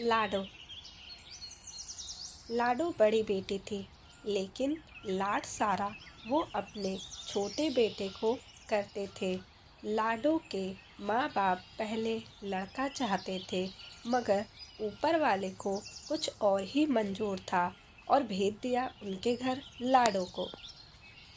लाडो। लाडो बड़ी बेटी थी, लेकिन लाड सारा वो अपने छोटे बेटे को करते थे। लाडो के माँ बाप पहले लड़का चाहते थे, मगर ऊपर वाले को कुछ और ही मंजूर था और भेज दिया उनके घर लाडो को।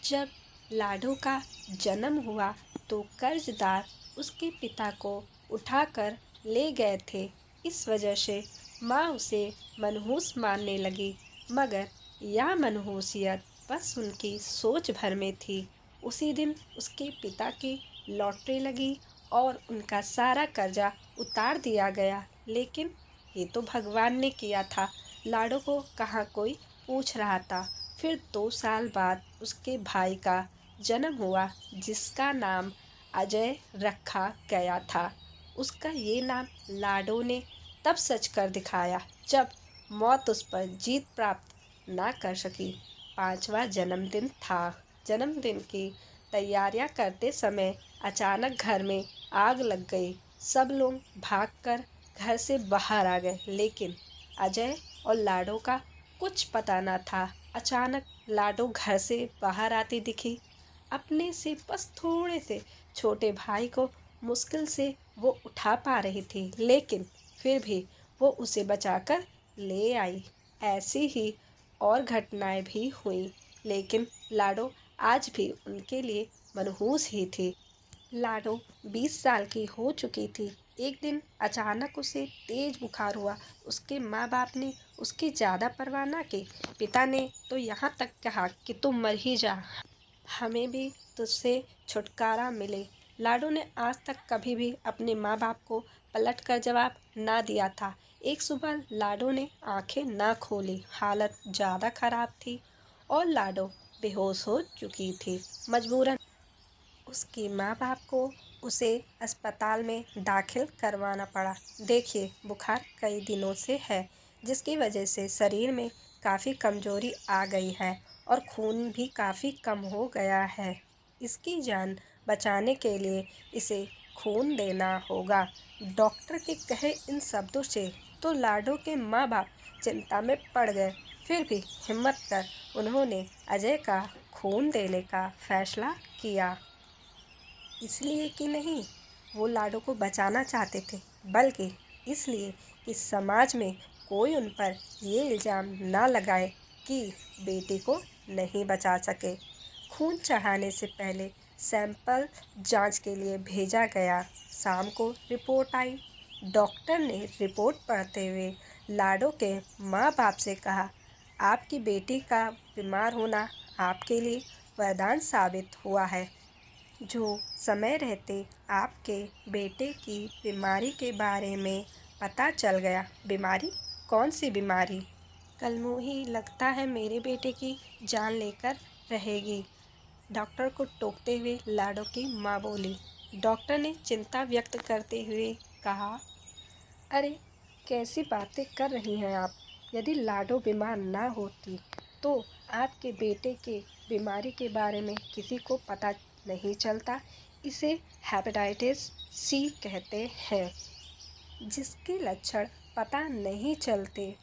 जब लाडो का जन्म हुआ तो कर्जदार उसके पिता को उठाकर ले गए थे। इस वजह से माँ उसे मनहूस मानने लगी, मगर यह मनहूसियत बस उनकी सोच भर में थी। उसी दिन उसके पिता की लॉटरी लगी और उनका सारा कर्जा उतार दिया गया। लेकिन ये तो भगवान ने किया था, लाडो को कहाँ कोई पूछ रहा था। फिर 2 साल बाद उसके भाई का जन्म हुआ, जिसका नाम अजय रखा गया था। उसका ये नाम लाडो ने तब सच कर दिखाया जब मौत उस पर जीत प्राप्त ना कर सकी। 5वां जन्मदिन था। जन्मदिन की तैयारियां करते समय अचानक घर में आग लग गई। सब लोग भागकर घर से बाहर आ गए, लेकिन अजय और लाडो का कुछ पता न था। अचानक लाडो घर से बाहर आती दिखी। अपने से बस थोड़े से छोटे भाई को मुश्किल से वो उठा पा रही थी, लेकिन फिर भी वो उसे बचाकर ले आई। ऐसी ही और घटनाएं भी हुई, लेकिन लाडो आज भी उनके लिए मनहूस ही थी। लाडो 20 साल की हो चुकी थी। एक दिन अचानक उसे तेज बुखार हुआ। उसके माँ बाप ने उसकी ज़्यादा परवाह न की। पिता ने तो यहाँ तक कहा कि तुम मर ही जा, हमें भी तुझसे छुटकारा मिले। लाडो ने आज तक कभी भी अपने माँ बाप को पलटकर जवाब ना दिया था। एक सुबह लाडो ने आंखें ना खोली। हालत ज़्यादा खराब थी और लाडो बेहोश हो चुकी थी। मजबूरन उसकी माँ बाप को उसे अस्पताल में दाखिल करवाना पड़ा। देखिए, बुखार कई दिनों से है, जिसकी वजह से शरीर में काफ़ी कमजोरी आ गई है और खून भी काफ़ी कम हो गया है। इसकी जान बचाने के लिए इसे खून देना होगा। डॉक्टर के कहे इन शब्दों से तो लाडो के माँ बाप चिंता में पड़ गए। फिर भी हिम्मत कर उन्होंने अजय का खून देने का फैसला किया। इसलिए कि नहीं वो लाडो को बचाना चाहते थे, बल्कि इसलिए कि समाज में कोई उन पर ये इल्ज़ाम ना लगाए कि बेटी को नहीं बचा सके। खून चढ़ाने से पहले सैंपल जांच के लिए भेजा गया। शाम को रिपोर्ट आई। डॉक्टर ने रिपोर्ट पढ़ते हुए लाडो के माँ बाप से कहा, आपकी बेटी का बीमार होना आपके लिए वरदान साबित हुआ है। जो समय रहते आपके बेटे की बीमारी के बारे में पता चल गया। बीमारी? कौन सी बीमारी? कल मुही लगता है मेरे बेटे की जान लेकर रहेगी, डॉक्टर को टोकते हुए लाडो की माँ बोली। डॉक्टर ने चिंता व्यक्त करते हुए कहा, अरे कैसी बातें कर रही हैं आप। यदि लाडो बीमार ना होती तो आपके बेटे के बीमारी के बारे में किसी को पता नहीं चलता। इसे हेपेटाइटिस सी कहते हैं, जिसके लक्षण पता नहीं चलते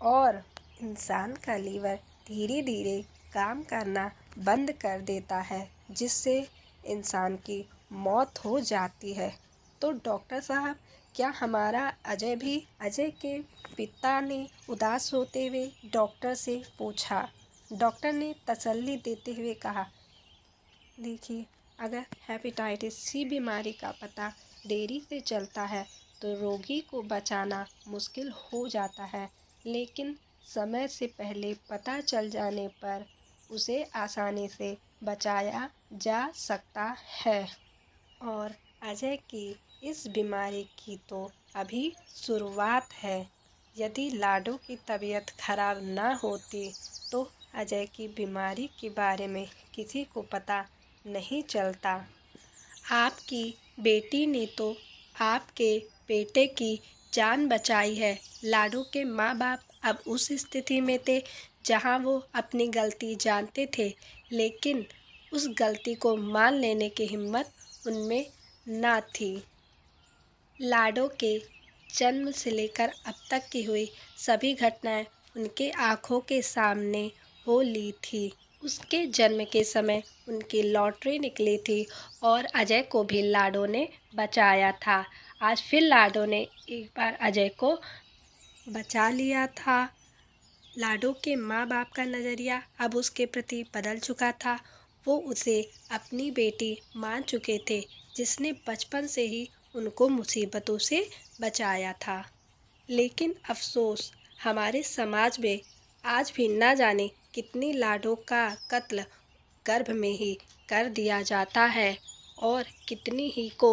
और इंसान का लीवर धीरे धीरे काम करना बंद कर देता है, जिससे इंसान की मौत हो जाती है। तो डॉक्टर साहब, क्या हमारा अजय भी? अजय के पिता ने उदास होते हुए डॉक्टर से पूछा। डॉक्टर ने तसल्ली देते हुए कहा, देखिए, अगर हेपेटाइटिस सी बीमारी का पता देरी से चलता है तो रोगी को बचाना मुश्किल हो जाता है, लेकिन समय से पहले पता चल जाने पर उसे आसानी से बचाया जा सकता है। और अजय की इस बीमारी की तो अभी शुरुआत है। यदि लाडो की तबीयत खराब ना होती तो अजय की बीमारी के बारे में किसी को पता नहीं चलता। आपकी बेटी ने तो आपके बेटे की जान बचाई है। लाडो के माँ बाप अब उस स्थिति में थे जहाँ वो अपनी गलती जानते थे, लेकिन उस गलती को मान लेने की हिम्मत उनमें ना थी। लाडो के जन्म से लेकर अब तक की हुई सभी घटनाएं उनके आँखों के सामने हो ली थी। उसके जन्म के समय उनकी लॉटरी निकली थी और अजय को भी लाडो ने बचाया था। आज फिर लाडो ने एक बार अजय को बचा लिया था। लाडो के माँ बाप का नज़रिया अब उसके प्रति बदल चुका था। वो उसे अपनी बेटी मान चुके थे, जिसने बचपन से ही उनको मुसीबतों से बचाया था। लेकिन अफसोस, हमारे समाज में आज भी ना जाने कितनी लाडो का कत्ल गर्भ में ही कर दिया जाता है और कितनी ही को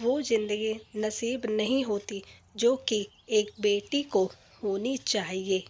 वो ज़िंदगी नसीब नहीं होती जो कि एक बेटी को होनी चाहिए।